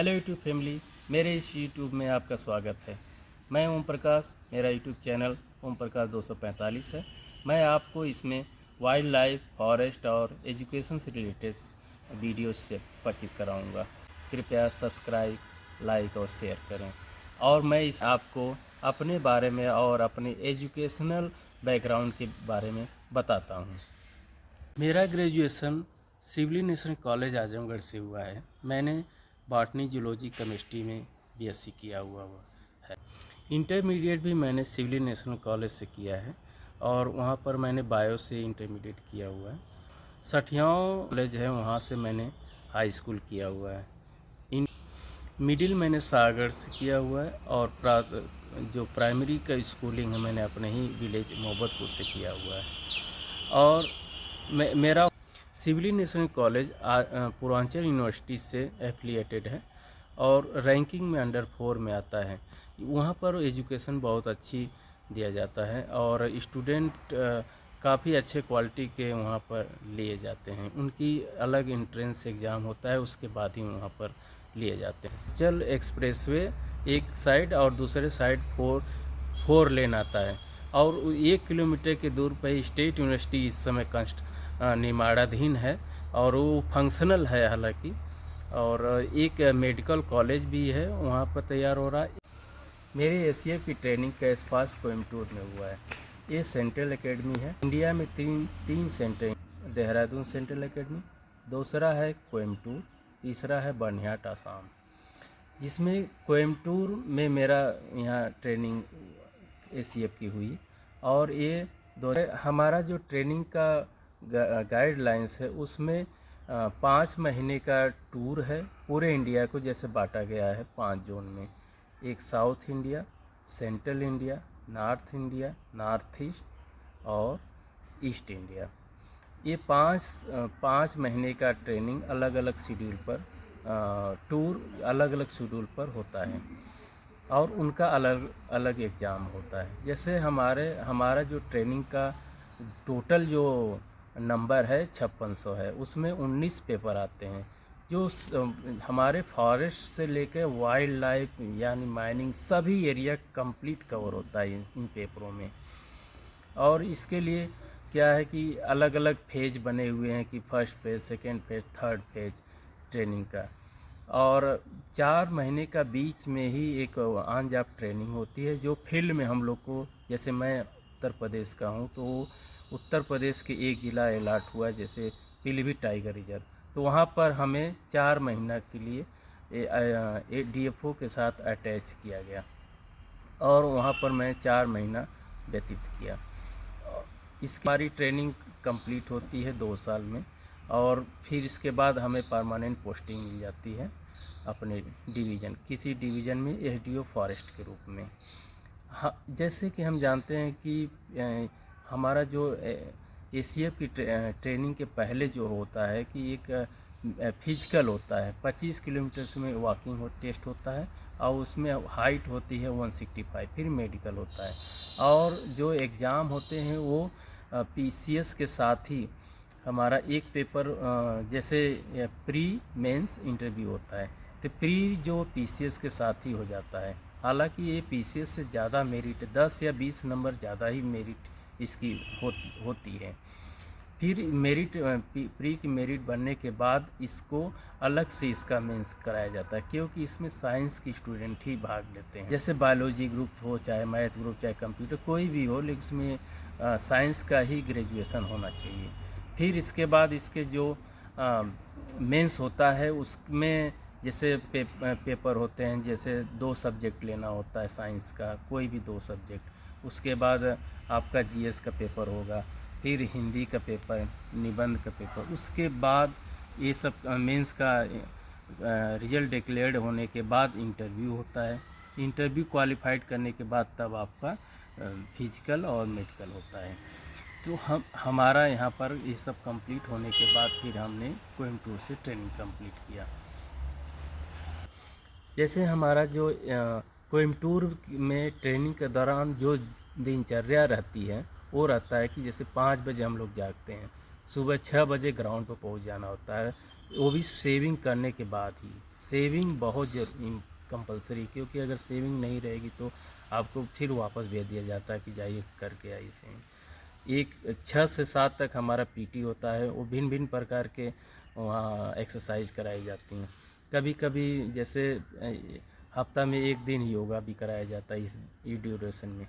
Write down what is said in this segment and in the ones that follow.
Hello YouTube family, मेरे इस YouTube में आपका स्वागत है। मैं ओम प्रकाश, मेरा यूट्यूब चैनल ओम प्रकाश 245 है। मैं आपको इसमें वाइल्ड लाइफ, फॉरेस्ट और एजुकेशन से रिलेटेड वीडियोस से परिचित कराऊंगा। कृपया सब्सक्राइब, लाइक और शेयर करें। और मैं इस आपको अपने बारे में और अपने एजुकेशनल बैकग्राउंड के बारे में बताता हूँ। मेरा graduation civil national college Azamgarh से हुआ है। मैंने बॉटनी, जूलॉजी, केमिस्ट्री में बीएससी किया हुआ है। इंटरमीडिएट भी मैंने सिविल नेशनल कॉलेज से किया है और वहाँ पर मैंने बायो से इंटरमीडिएट किया हुआ है। सठियाओं कॉलेज है, वहाँ से मैंने हाई स्कूल किया हुआ है। मिडिल मैंने सागर से किया हुआ है और जो प्राइमरी का स्कूलिंग है मैंने अपने ही विलेज मोहब्बतपुर से किया हुआ है। और मेरा civil national college Purvanchal university से एफिलिएटेड है और रैंकिंग में अंडर 4 में आता है। वहाँ पर एजुकेशन बहुत अच्छी दिया जाता है और स्टूडेंट काफ़ी अच्छे क्वालिटी के वहाँ पर लिए जाते हैं। उनकी अलग एंट्रेंस एग्ज़ाम होता है, उसके बाद ही वहाँ पर लिए जाते हैं। चल एक्सप्रेसवे एक साइड और दूसरे साइड फोर लेन आता है और 1 किलोमीटर के दूर पर स्टेट यूनिवर्सिटी इस समय निर्माणाधीन है और वो फंक्शनल है हालांकि। और एक मेडिकल कॉलेज भी है वहाँ पर तैयार हो रहा है। मेरे एसीएफ की ट्रेनिंग कैसपास कोयम्बटूर में हुआ है। ये सेंट्रल एकेडमी है। इंडिया में तीन सेंटर, देहरादून सेंट्रल एकेडमी, दूसरा है कोयम्बटूर, तीसरा है बनिहाट आसाम। जिसमें कोयम्बटूर में मेरा यहाँ ट्रेनिंग एसीएफ की हुई और ये हमारा जो ट्रेनिंग का गाइडलाइंस है उसमें 5 महीने का टूर है। पूरे इंडिया को जैसे बांटा गया है 5 जोन में, एक south India, central India, north India, north east और ईस्ट इंडिया। ये पाँच महीने का ट्रेनिंग अलग अलग शेड्यूल पर, टूर अलग अलग शेड्यूल पर होता है और उनका अलग अलग एग्ज़ाम होता है। जैसे हमारा जो ट्रेनिंग का टोटल जो नंबर है 5600 है, उसमें 19 पेपर आते हैं जो हमारे फॉरेस्ट से लेकर वाइल्ड लाइफ यानी माइनिंग सभी एरिया कंप्लीट कवर होता है इन पेपरों में। और इसके लिए क्या है कि अलग अलग फेज बने हुए हैं कि first phase, second phase, third phase training का। और 4 महीने का बीच में ही एक ऑन जॉब ट्रेनिंग होती है जो फील्ड में हम लोग को, जैसे मैं उत्तर प्रदेश का हूँ तो उत्तर प्रदेश के एक ज़िला अलॉट हुआ जैसे पीलीभीत टाइगर रिजर्व, तो वहाँ पर हमें 4 महीना के लिए डीएफओ के साथ अटैच किया गया और वहाँ पर मैं 4 महीना व्यतीत किया। इसकी हमारी ट्रेनिंग कंप्लीट होती है 2 साल में और फिर इसके बाद हमें परमानेंट पोस्टिंग मिल जाती है अपने डिवीज़न, किसी डिवीज़न में एसडीओ फॉरेस्ट के रूप में। हाँ, जैसे कि हम जानते हैं कि हमारा जो एसीएफ की ट्रेनिंग के पहले जो होता है कि एक फिजिकल होता है, 25 किलोमीटर में वॉकिंग टेस्ट होता है और उसमें हाइट होती है 165, फिर मेडिकल होता है और जो एग्ज़ाम होते हैं वो पीसीएस के साथ ही हमारा एक पेपर जैसे प्री मेंस इंटरव्यू होता है, तो प्री जो पीसीएस के साथ ही हो जाता है। हालांकि ये पीसीएस से ज़्यादा मेरिट, 10 या 20 नंबर ज़्यादा ही मेरिट इसकी होती है। फिर मेरिट प्री की मेरिट बनने के बाद इसको अलग से इसका मेंस कराया जाता है क्योंकि इसमें साइंस की स्टूडेंट ही भाग लेते हैं। जैसे बायोलॉजी ग्रुप हो, चाहे मैथ ग्रुप, चाहे कंप्यूटर, कोई भी हो, लेकिन उसमें साइंस का ही ग्रेजुएशन होना चाहिए। फिर इसके बाद इसके जो मेंस होता है उसमें जैसे पेपर होते हैं, जैसे 2 सब्जेक्ट लेना होता है साइंस का, कोई भी 2 सब्जेक्ट। उसके बाद आपका जीएस का पेपर होगा, फिर हिंदी का पेपर, निबंध का पेपर। उसके बाद ये सब मेंस का रिजल्ट डिक्लेयर्ड होने के बाद इंटरव्यू होता है। इंटरव्यू क्वालिफाइड करने के बाद तब आपका फिजिकल और मेडिकल होता है। तो हमारा यहाँ पर ये सब कंप्लीट होने के बाद फिर हमने कोयम्बटूर से ट्रेनिंग कंप्लीट किया। जैसे हमारा जो कोयम्बटूर में ट्रेनिंग के दौरान जो दिनचर्या रहती है वो रहता है कि जैसे 5 बजे हम लोग जागते हैं, सुबह 6 बजे ग्राउंड पर पहुँच जाना होता है, वो भी सेविंग करने के बाद ही। सेविंग बहुत कंपलसरी, क्योंकि अगर सेविंग नहीं रहेगी तो आपको फिर वापस भेज दिया जाता है कि जाइए करके आइए सेविंग। एक 6 से 7 तक हमारा पीटी होता है, वो भिन्न भिन्न प्रकार के वहाँ एक्सरसाइज कराई जाती हैं। कभी कभी जैसे हफ्ता में एक दिन योगा भी कराया जाता है इस ड्यूरेशन में।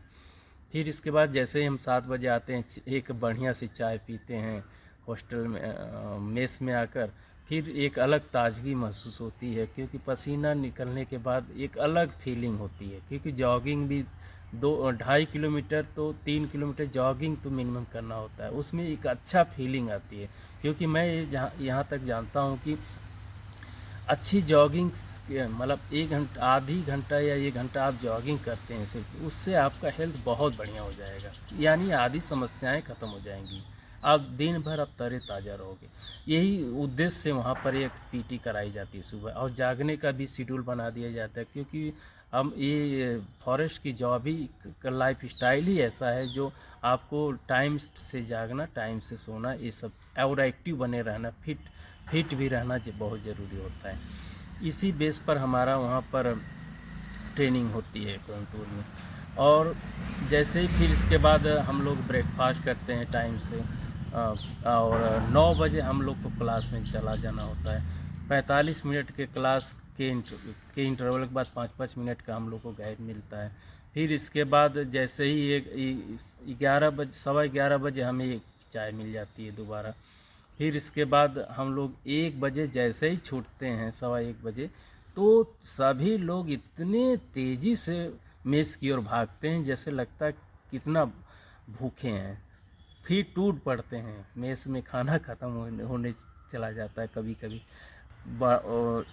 फिर इसके बाद जैसे ही हम 7 बजे आते हैं, एक बढ़िया सी चाय पीते हैं हॉस्टल में, मेस में आकर, फिर एक अलग ताजगी महसूस होती है, क्योंकि पसीना निकलने के बाद एक अलग फीलिंग होती है। क्योंकि जॉगिंग भी 2-2.5 किलोमीटर तो 3 किलोमीटर जॉगिंग तो मिनिमम करना होता है, उसमें एक अच्छा फीलिंग आती है। क्योंकि मैं यहाँ तक जानता हूँ कि अच्छी जॉगिंग मतलब 1 घंटा, आधी घंटा या 1 घंटा आप जॉगिंग करते हैं सिर्फ, उससे आपका हेल्थ बहुत बढ़िया हो जाएगा, यानी आधी समस्याएं ख़त्म हो जाएंगी। आप दिन भर आप तरोताज़ा रहोगे। यही उद्देश्य से वहाँ पर एक पीटी कराई जाती है सुबह, और जागने का भी शेड्यूल बना दिया जाता है। क्योंकि हम ये फॉरेस्ट की जॉब ही का लाइफ स्टाइल ही ऐसा है जो आपको टाइम से जागना, टाइम से सोना, ये सब, और एक्टिव बने रहना, फिट भी रहना बहुत ज़रूरी होता है। इसी बेस पर हमारा वहाँ पर ट्रेनिंग होती है कोयम्बटूर में। और जैसे ही फिर इसके बाद हम लोग ब्रेकफास्ट करते हैं टाइम से, और 9 बजे हम लोग को क्लास में चला जाना होता है। 45 मिनट के क्लास के इंटरवल के बाद 5-5 मिनट का हम लोग को गैप मिलता है। फिर इसके बाद जैसे ही 11 बजे, 11:15 बजे हमें एक चाय मिल जाती है दोबारा। फिर इसके बाद हम लोग 1 बजे जैसे ही छूटते हैं, 1:15 बजे, तो सभी लोग इतने तेज़ी से मेस की ओर भागते हैं जैसे लगता है कितना भूखे हैं। फिर टूट पड़ते हैं, मेस में खाना ख़त्म होने चला जाता है कभी कभी। और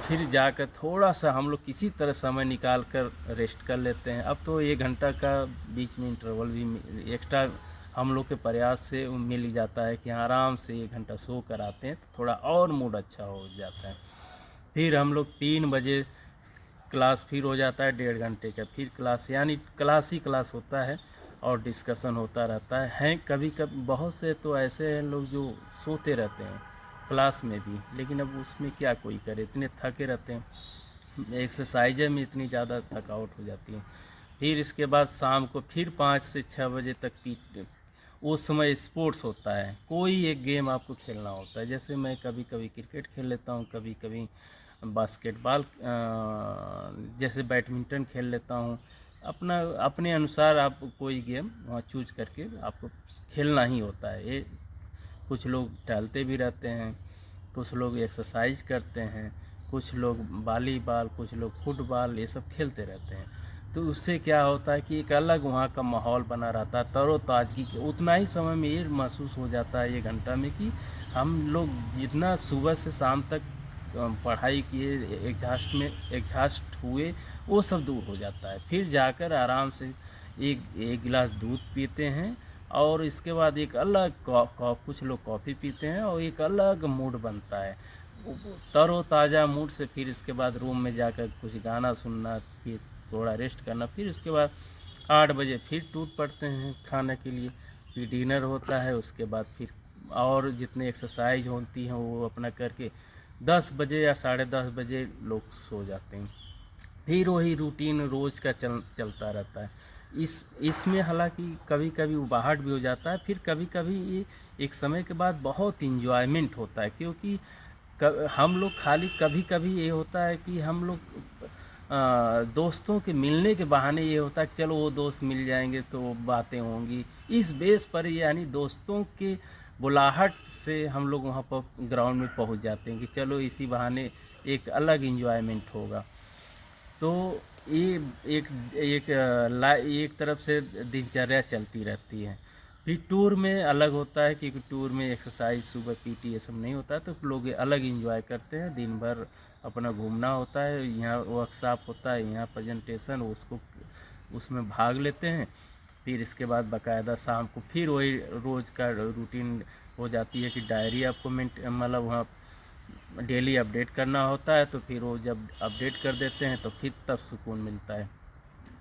फिर जाकर थोड़ा सा हम लोग किसी तरह समय निकाल कर रेस्ट कर लेते हैं। अब तो 1 घंटा का बीच में इंटरवल भी एक्स्ट्रा हम लोग के प्रयास से मिल ही जाता है कि आराम से 1 घंटा सो कर आते हैं तो थोड़ा और मूड अच्छा हो जाता है। फिर हम लोग 3 बजे क्लास फिर हो जाता है 1.5 घंटे का, फिर क्लास, यानी क्लास ही क्लास होता है और डिस्कशन होता रहता है। कभी कभी बहुत से तो ऐसे हैं लोग जो सोते रहते हैं क्लास में भी, लेकिन अब उसमें क्या कोई करे, इतने थके रहते हैं, एक्सरसाइज में इतनी ज़्यादा थकावट हो जाती है। फिर इसके बाद शाम को फिर 5 से 6 बजे तक उस समय स्पोर्ट्स होता है, कोई एक गेम आपको खेलना होता है। जैसे मैं कभी कभी क्रिकेट खेल लेता हूँ, कभी कभी बास्केटबॉल, जैसे बैडमिंटन खेल लेता हूँ। अपने अनुसार आप कोई गेम वहाँ चूज करके आपको खेलना ही होता है। ये कुछ लोग टहलते भी रहते हैं, कुछ लोग एक्सरसाइज करते हैं, कुछ लोग वॉलीबॉल, कुछ लोग फुटबॉल, ये सब खेलते रहते हैं। तो उससे क्या होता है कि एक अलग वहाँ का माहौल बना रहता है, तरोताज़गी के। उतना ही समय में ये महसूस हो जाता है 1 घंटा में कि हम लोग जितना सुबह से शाम तक पढ़ाई किए, एग्जॉस्ट हुए, वो सब दूर हो जाता है। फिर जाकर आराम से एक गिलास दूध पीते हैं, और इसके बाद एक अलग कुछ लोग कॉफ़ी पीते हैं, और एक अलग मूड बनता है तरोताज़ा मूड से। फिर इसके बाद रूम में जाकर कुछ गाना सुनना, फिर थोड़ा रेस्ट करना। फिर उसके बाद 8 बजे फिर टूट पड़ते हैं खाने के लिए, फिर डिनर होता है। उसके बाद फिर और जितने एक्सरसाइज होती हैं वो अपना करके 10 बजे या 10:30 बजे लोग सो जाते हैं। फिर वही रूटीन रोज़ का चलता रहता है। इसमें हालांकि कभी कभी उबाहट भी हो जाता है, फिर कभी कभी ये एक समय के बाद बहुत इंजॉयमेंट होता है। क्योंकि हम लोग खाली कभी कभी ये होता है कि हम लोग दोस्तों के मिलने के बहाने ये होता है कि चलो वो दोस्त मिल जाएंगे तो बातें होंगी, इस बेस पर, यानी दोस्तों के बुलाहट से हम लोग वहाँ पर ग्राउंड में पहुँच जाते हैं कि चलो इसी बहाने एक अलग इंजॉयमेंट होगा। तो ये एक एक एक तरफ से दिनचर्या चलती रहती है। फिर टूर में अलग होता है, क्योंकि टूर में एक्सरसाइज, सुबह पीटी, ये सब नहीं होता है, तो लोग अलग इंजॉय करते हैं। दिन भर अपना घूमना होता है, यहाँ वर्कशॉप होता है, यहाँ प्रेजेंटेशन, उसमें भाग लेते हैं। फिर इसके बाद बाकायदा शाम को फिर वही रोज़ का रूटीन हो जाती है कि डायरी आपको मतलब वहाँ डेली अपडेट करना होता है। तो फिर वो जब अपडेट कर देते हैं तो फिर तब सुकून मिलता है।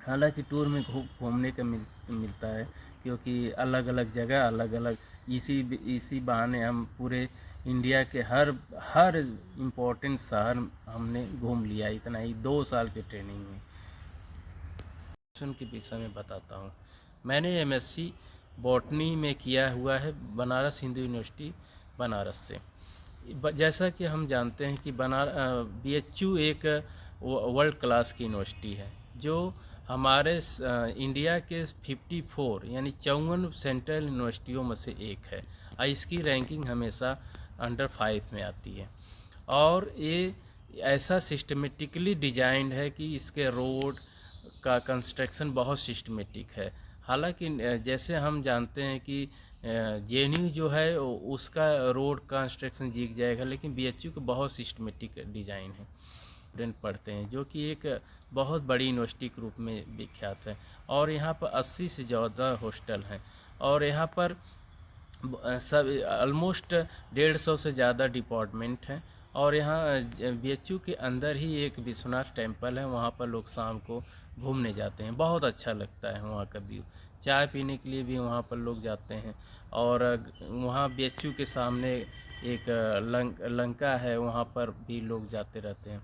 हालांकि टूर में घूमने का मिलता है, क्योंकि अलग अलग जगह, अलग अलग, इसी बहाने हम पूरे इंडिया के हर हर इम्पोर्टेंट शहर हमने घूम लिया, इतना ही 2 साल की ट्रेनिंग में। के विषय में बताता हूँ। मैंने एमएससी बॉटनी में किया हुआ है बनारस हिंदू यूनिवर्सिटी बनारस से। जैसा कि हम जानते हैं कि BHU एक वर्ल्ड क्लास की यूनिवर्सिटी है, जो हमारे इंडिया के 54 यानी 54 सेंट्रल यूनिवर्सिटियों में से एक है, और इसकी रैंकिंग हमेशा अंडर 5 में आती है। और ये ऐसा सिस्टमेटिकली डिजाइंड है कि इसके रोड का कंस्ट्रक्शन बहुत सिस्टमेटिक है। हालांकि जैसे हम जानते हैं कि JNU जो है उसका रोड कंस्ट्रक्शन जीग जाएगा, लेकिन BHU का बहुत सिस्टमेटिक डिज़ाइन है। स्टूडेंट पढ़ते हैं, जो कि एक बहुत बड़ी यूनिवर्सिटी के रूप में विख्यात है। और यहाँ पर 80 से ज़्यादा हॉस्टल हैं, और यहाँ पर सब ऑलमोस्ट 150 से ज़्यादा डिपार्टमेंट हैं। और यहाँ BHU के अंदर ही एक विश्वनाथ टेम्पल है, वहाँ पर लोग शाम को घूमने जाते हैं, बहुत अच्छा लगता है वहाँ का व्यू। चाय पीने के लिए भी वहाँ पर लोग जाते हैं। और वहाँ BHU के सामने एक लंका है, वहाँ पर भी लोग जाते रहते हैं।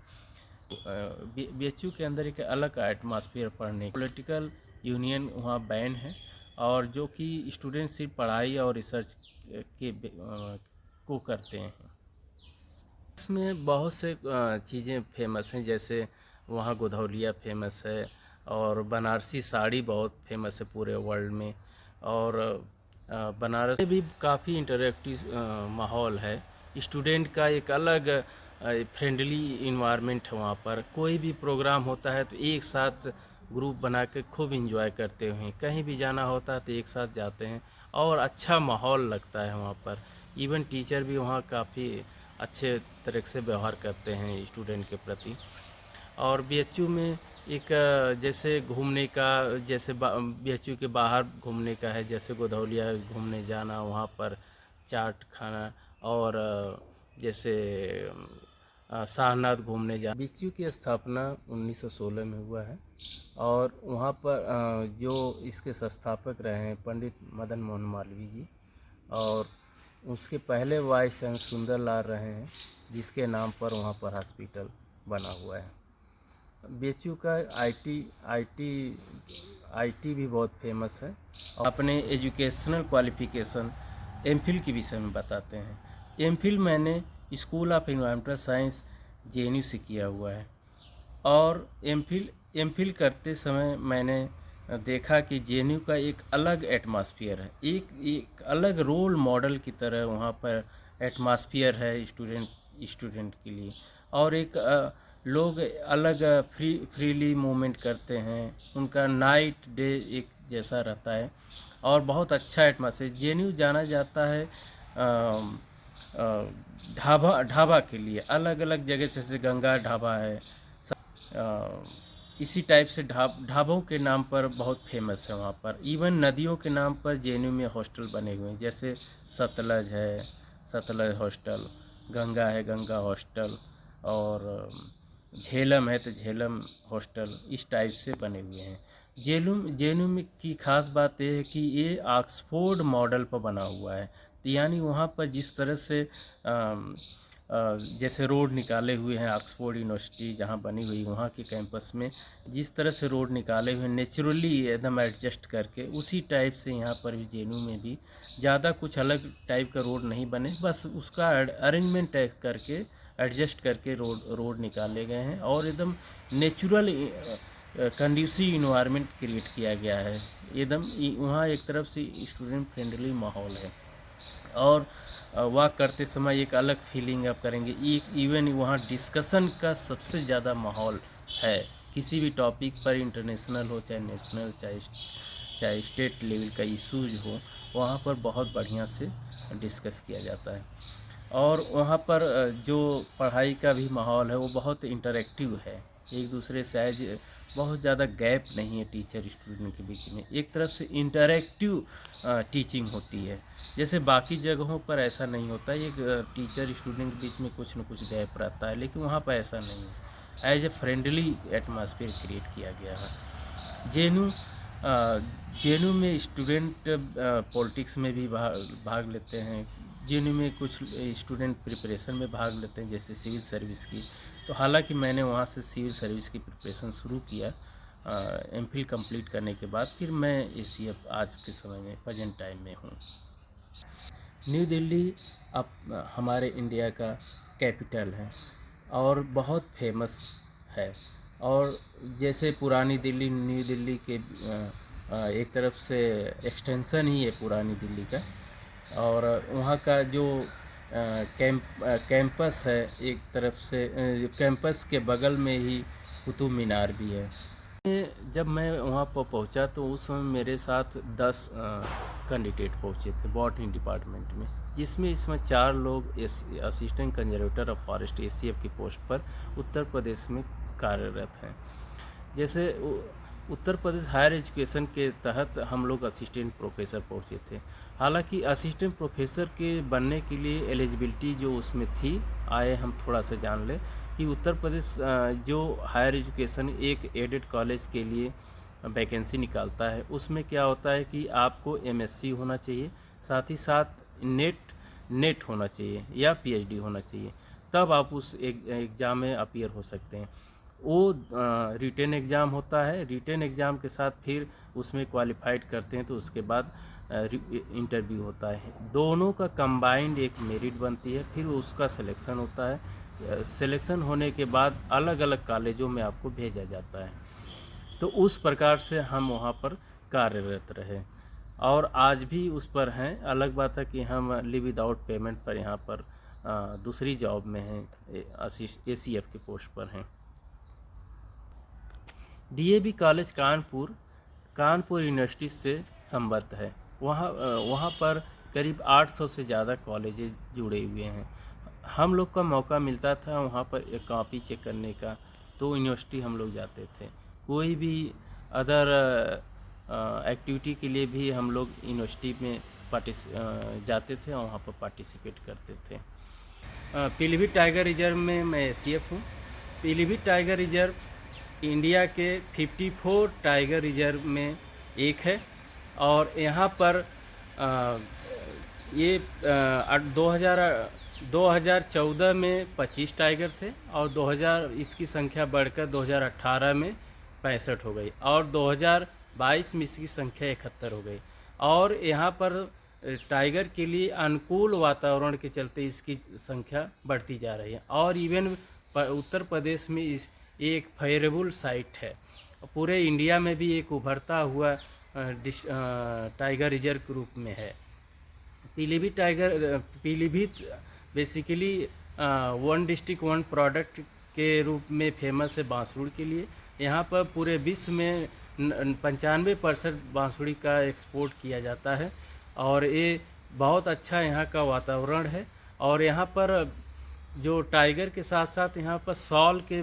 BHU के अंदर एक अलग एटमॉस्फेयर पढ़ने, पॉलिटिकल यूनियन वहाँ बैन है, और जो कि स्टूडेंट सिर्फ पढ़ाई और रिसर्च के को करते हैं। इसमें बहुत से चीज़ें फेमस हैं, जैसे वहाँ गोधौलिया फेमस है, और बनारसी साड़ी बहुत फेमस है पूरे वर्ल्ड में। और बनारस में भी काफ़ी इंटरेक्टिव माहौल है। स्टूडेंट का एक अलग फ्रेंडली इन्वायरमेंट है वहाँ पर। कोई भी प्रोग्राम होता है तो एक साथ ग्रुप बना के खूब इंजॉय करते हैं। कहीं भी जाना होता है तो एक साथ जाते हैं, और अच्छा माहौल लगता है वहाँ पर। इवन टीचर भी वहाँ काफ़ी अच्छे तरह से व्यवहार करते हैं स्टूडेंट के प्रति। और BHU में एक जैसे घूमने का, जैसे BHU के बाहर घूमने का है, जैसे गोधौलिया घूमने जाना, वहाँ पर चाट खाना, और जैसे सारनाथ घूमने जा। BHU की स्थापना 1916 में हुआ है, और वहाँ पर जो इसके संस्थापक रहे हैं पंडित मदन मोहन मालवीय जी, और उसके पहले वाइस चांसलर सुंदरलाल रहे हैं, जिसके नाम पर वहाँ पर हॉस्पिटल बना हुआ है। BHU का IT भी बहुत फेमस है। अपने एजुकेशनल क्वालिफ़िकेशन MPhil के विषय में बताते हैं। MPhil मैंने school of environmental science JNU से किया हुआ है। और MPhil करते समय मैंने देखा कि JNU का एक अलग एटमॉस्फेयर है, एक अलग रोल मॉडल की तरह वहाँ पर एटमॉस्फेयर है स्टूडेंट के लिए। और एक लोग अलग फ्रीली मूवमेंट करते हैं, उनका नाइट डे एक जैसा रहता है, और बहुत अच्छा एटमॉस्फेयर। JNU जाना जाता है ढाबा के लिए, अलग अलग जगह, जैसे गंगा ढाबा है, इसी टाइप से ढाबों के नाम पर बहुत फेमस है वहाँ पर। इवन नदियों के नाम पर JNU में हॉस्टल बने हुए हैं, जैसे सतलज है, सतलज हॉस्टल, गंगा है, गंगा हॉस्टल, और झेलम है तो झेलम हॉस्टल, इस टाइप से बने हुए हैं। JNU में की खास बात यह है कि ये ऑक्सफोर्ड मॉडल पर बना हुआ है। तो यानी वहाँ पर जिस तरह से जैसे रोड निकाले हुए हैं ऑक्सफोर्ड यूनिवर्सिटी जहाँ बनी हुई, वहाँ के कैंपस में जिस तरह से रोड निकाले हुए नेचुरली एकदम एडजस्ट करके, उसी टाइप से यहाँ पर भी JNU में भी ज़्यादा कुछ अलग टाइप का रोड नहीं बने, बस उसका अरेंजमेंट करके एडजस्ट करके रोड निकाले गए हैं, और एकदम नेचुरल कंड्यूसिव इन्वायरमेंट क्रिएट किया गया है। एकदम वहाँ एक तरफ से स्टूडेंट फ्रेंडली माहौल है, और वॉक करते समय एक अलग फीलिंग आप करेंगे। इवन वहाँ डिस्कशन का सबसे ज़्यादा माहौल है, किसी भी टॉपिक पर, इंटरनेशनल हो चाहे नेशनल, चाहे स्टेट लेवल का इशूज हो, वहाँ पर बहुत बढ़िया से डिस्कस किया जाता है। और वहाँ पर जो पढ़ाई का भी माहौल है वो बहुत इंटरेक्टिव है, एक दूसरे से आज बहुत ज़्यादा गैप नहीं है टीचर स्टूडेंट के बीच में, एक तरफ से इंटरेक्टिव टीचिंग होती है। जैसे बाकी जगहों पर ऐसा नहीं होता, एक टीचर स्टूडेंट के बीच में कुछ न कुछ गैप रहता है, लेकिन वहाँ पर ऐसा नहीं है। As a friendly atmosphere create किया गया है। JNU में स्टूडेंट पॉलिटिक्स में भी भाग लेते हैं। जिनमें कुछ स्टूडेंट प्रिपरेशन में भाग लेते हैं, जैसे सिविल सर्विस की। तो हालांकि मैंने वहाँ से सिविल सर्विस की प्रिपरेशन शुरू किया, एमफिल कंप्लीट करने के बाद फिर मैं एसीएफ आज के समय में प्रेजेंट टाइम में हूँ। न्यू दिल्ली अब हमारे इंडिया का कैपिटल है और बहुत फेमस है। और जैसे पुरानी दिल्ली न्यू दिल्ली के एक तरफ से एक्सटेंशन ही है पुरानी दिल्ली का। और वहाँ का जो कैंपस है, एक तरफ से कैंपस के बगल में ही कुतुब मीनार भी है। जब मैं वहाँ पर पहुँचा तो उस समय मेरे साथ 10 कैंडिडेट पहुँचे थे बॉटनी डिपार्टमेंट में, जिसमें इसमें 4 लोग assistant conservator of forest ACF की पोस्ट पर उत्तर प्रदेश में कार्यरत हैं। जैसे उत्तर प्रदेश हायर एजुकेशन के तहत हम लोग असिस्टेंट प्रोफेसर पहुँचे थे। हालांकि असिस्टेंट प्रोफेसर के बनने के लिए एलिजिबिलिटी जो उसमें थी, आए हम थोड़ा सा जान लें कि उत्तर प्रदेश जो हायर एजुकेशन एक एडेड कॉलेज के लिए वैकेंसी निकालता है, उसमें क्या होता है कि आपको एमएससी होना चाहिए, साथ ही साथ नेट होना चाहिए या पीएचडी होना चाहिए, तब आप उस एग्ज़ाम में अपीयर हो सकते हैं। वो रिटेन एग्ज़ाम होता है, रिटेन एग्ज़ाम के साथ फिर उसमें क्वालिफाइड करते हैं तो उसके बाद इंटरव्यू होता है। दोनों का कंबाइंड एक मेरिट बनती है, फिर उसका सिलेक्शन होता है। सिलेक्शन होने के बाद अलग अलग कॉलेजों में आपको भेजा जाता है। तो उस प्रकार से हम वहाँ पर कार्यरत रहे और आज भी उस पर हैं। अलग बात है कि हम लिव विदाउट पेमेंट पर यहाँ पर दूसरी जॉब में हैं, एसीएफ के पोस्ट पर हैं। डीएवी कॉलेज कानपुर यूनिवर्सिटी से संबद्ध है। वहाँ पर करीब 800 से ज़्यादा कॉलेजेस जुड़े हुए हैं। हम लोग का मौका मिलता था वहाँ पर एक कॉपी चेक करने का, तो यूनिवर्सिटी हम लोग जाते थे। कोई भी अदर एक्टिविटी के लिए भी हम लोग यूनिवर्सिटी में जाते थे और वहाँ पर पार्टिसिपेट करते थे। पीलीभीत टाइगर रिजर्व में मैं एसीएफ हूँ। पीलीभीत टाइगर रिजर्व इंडिया के 54 टाइगर रिजर्व में एक है और यहाँ पर ये 2014 में 25 टाइगर थे और 2000 इसकी संख्या बढ़कर 2018 में 65 हो गई और 2022 में इसकी संख्या 71 हो गई। और यहाँ पर टाइगर के लिए अनुकूल वातावरण के चलते इसकी संख्या बढ़ती जा रही है। और इवन उत्तर प्रदेश में एक फेवरेबल साइट है, पूरे इंडिया में भी एक उभरता हुआ टाइगर रिजर्व के रूप में है। Pilibhit basically one district one product के रूप में फेमस है बांसुड़ी के लिए। यहाँ पर पूरे विश्व में 95% बांसुड़ी का एक्सपोर्ट किया जाता है और ये बहुत अच्छा यहाँ का वातावरण है। और यहाँ पर जो टाइगर के साथ साथ यहाँ पर सॉल के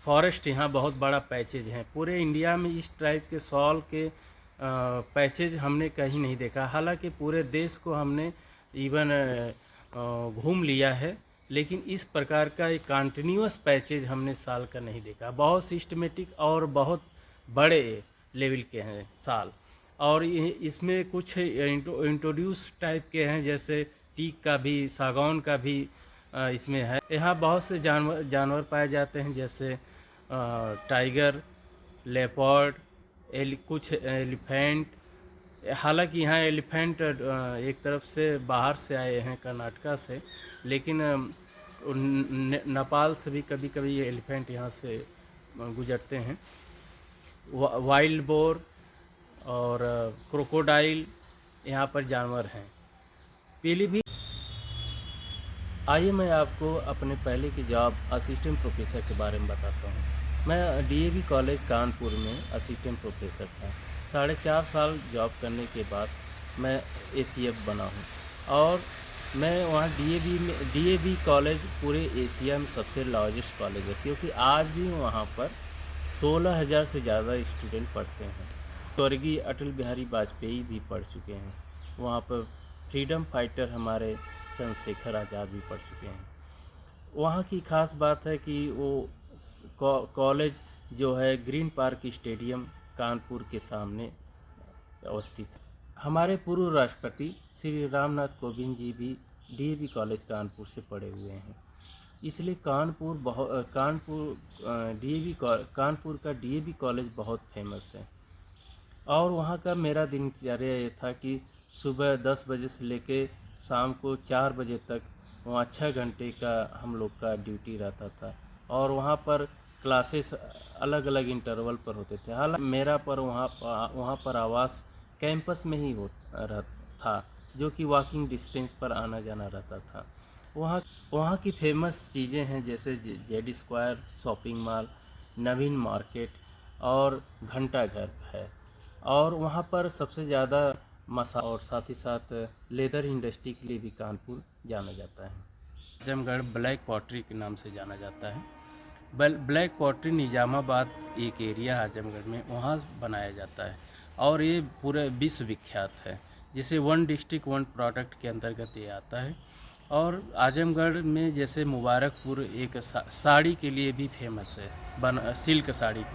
फॉरेस्ट यहाँ बहुत बड़ा पैचेज हैं। पूरे इंडिया में इस टाइप के सॉल के पैचेज हमने कहीं नहीं देखा। हालांकि पूरे देश को हमने इवन घूम लिया है, लेकिन इस प्रकार का एक कंटिन्यूअस पैचेज हमने साल का नहीं देखा। बहुत सिस्टमेटिक और बहुत बड़े लेवल के हैं साल। और इसमें कुछ इंट्रोड्यूस टाइप के हैं, जैसे टीक का भी, सागौन का भी इसमें है। यहाँ बहुत से जानवर पाए जाते हैं, जैसे टाइगर, लेपर्ड, कुछ एलिफेंट। हालांकि यहाँ एलिफेंट एक तरफ से बाहर से आए हैं कर्नाटका से, लेकिन नेपाल से भी कभी कभी ये एलिफेंट यहाँ से गुजरते हैं। वाइल्ड बोर और क्रोकोडाइल यहाँ पर जानवर हैं। पीलीभीत। आइए मैं आपको अपने पहले की जॉब असिस्टेंट प्रोफेसर के बारे में बताता हूँ। मैं डीएवी कॉलेज कानपुर में असिस्टेंट प्रोफेसर था। 4.5 साल जॉब करने के बाद मैं एसीएफ बना हूँ और मैं वहाँ डीएवी कॉलेज पूरे एशिया में सबसे लार्जेस्ट कॉलेज है, क्योंकि आज भी वहाँ पर 16,000 से ज़्यादा स्टूडेंट पढ़ते हैं। स्वर्गीय अटल बिहारी वाजपेयी भी पढ़ चुके हैं वहाँ पर। फ्रीडम फाइटर हमारे चंद्रशेखर आज़ाद भी पढ़ चुके हैं। वहाँ की खास बात है कि वो कॉलेज जो है ग्रीन पार्क स्टेडियम कानपुर के सामने अवस्थित है। हमारे पूर्व राष्ट्रपति श्री रामनाथ कोविंद जी भी डीएवी कॉलेज कानपुर से पढ़े हुए हैं। इसलिए कानपुर का डीएवी कॉलेज बहुत फेमस है। और वहाँ का मेरा दिनचर्या ये था कि सुबह 10 बजे से लेके शाम को 4 बजे तक वहाँ 6 घंटे का हम लोग का ड्यूटी रहता था। और वहाँ पर क्लासेस अलग अलग इंटरवल पर होते थे। हालांकि मेरा पर वहाँ पर आवास कैंपस में ही था, जो कि वॉकिंग डिस्टेंस पर आना जाना रहता था। वहाँ वहाँ की फेमस चीज़ें हैं, जैसे जेड स्क्वायर शॉपिंग मॉल, नवीन मार्केट और घंटा घर है। और वहाँ पर सबसे ज़्यादा मसा और साथ ही साथ लेदर इंडस्ट्री के लिए भी कानपुर जाना जाता है। आजमगढ़ ब्लैक पॉटरी के नाम से जाना जाता है। ब्लैक पॉटरी निजामाबाद एक एरिया आजमगढ़ में, वहाँ बनाया जाता है और ये पूरे विश्व विख्यात है। जैसे वन डिस्ट्रिक्ट वन प्रोडक्ट के अंतर्गत ये आता है। और आजमगढ़ में जैसे मुबारकपुर एक साड़ी के लिए भी फेमस है, सिल्क साड़ी की।